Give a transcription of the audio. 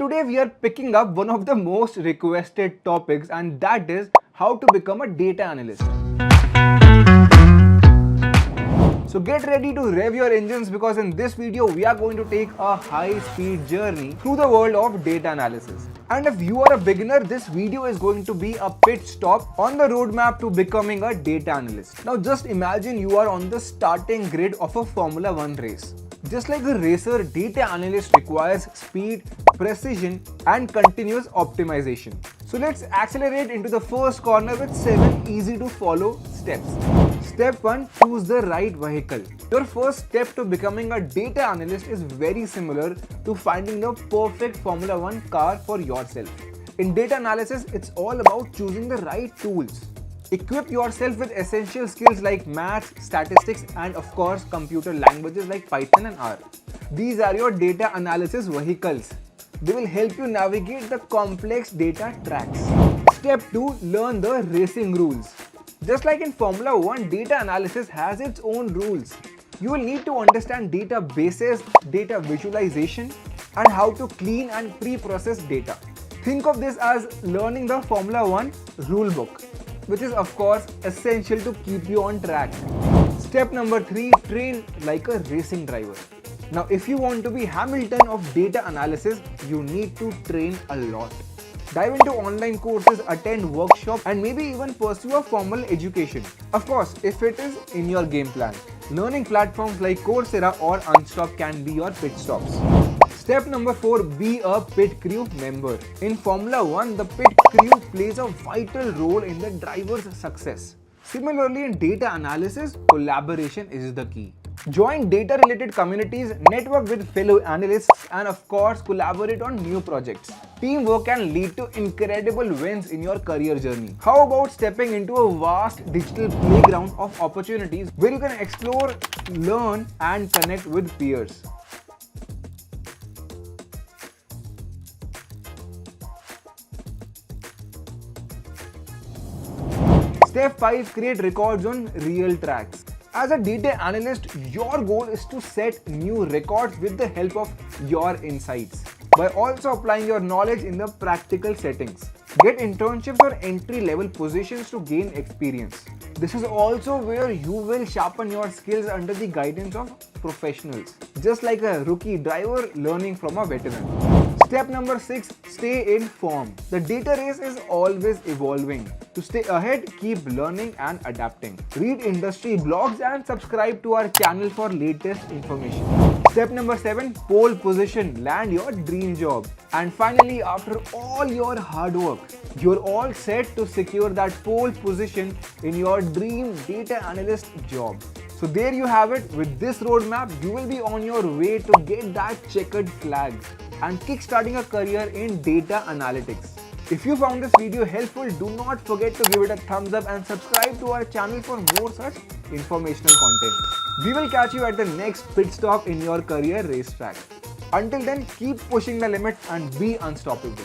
today we are picking up one of the most requested topics, and that is how to become a data analyst. So get ready to rev your engines because in this video we are going to take a high-speed journey through the world of data analysis. And if you are a beginner, this video is going to be a pit stop on the roadmap to becoming a data analyst. Now just imagine you are on the starting grid of a Formula 1 race. Just like a racer, data analyst requires speed, precision and continuous optimization. So let's accelerate into the first corner with 7 easy to follow steps. Step 1. Choose the right vehicle. Your first step to becoming a data analyst is very similar to finding the perfect Formula 1 car for yourself. In data analysis, it's all about choosing the right tools. Equip yourself with essential skills like maths, statistics and of course computer languages like Python and R. These are your data analysis vehicles. They will help you navigate the complex data tracks. Step 2. Learn the racing rules. Just like in Formula 1, data analysis has its own rules. You will need to understand databases, data visualization, and how to clean and pre-process data. Think of this as learning the Formula 1 rulebook, which is of course essential to keep you on track. Step number 3. Train like a racing driver. Now, if you want to be Hamilton of data analysis, you need to train a lot. Dive into online courses, attend workshops and maybe even pursue a formal education. Of course, if it is in your game plan. Learning platforms like Coursera or Unstop can be your pit stops. Step number 4. Be a pit crew member. In Formula 1, the pit crew plays a vital role in the driver's success. Similarly, in data analysis, collaboration is the key. Join data-related communities, network with fellow analysts, and of course, collaborate on new projects. Teamwork can lead to incredible wins in your career journey. How about stepping into a vast digital playground of opportunities where you can explore, learn, and connect with peers? Step 5. Create records on real tracks. As a data analyst, your goal is to set new records with the help of your insights by also applying your knowledge in the practical settings. Get internships or entry-level positions to gain experience. This is also where you will sharpen your skills under the guidance of professionals, just like a rookie driver learning from a veteran. Step number 6. Stay informed. The data race is always evolving. To stay ahead, keep learning and adapting. Read industry blogs and subscribe to our channel for latest information. Step number 7. Pole position. Land your dream job. And finally, after all your hard work, you're all set to secure that pole position in your dream data analyst job. So there you have it. With this roadmap, you will be on your way to get that checkered flag and kickstarting a career in data analytics. If you found this video helpful, do not forget to give it a thumbs up and subscribe to our channel for more such informational content. We will catch you at the next pit stop in your career racetrack. Until then, keep pushing the limits and be unstoppable.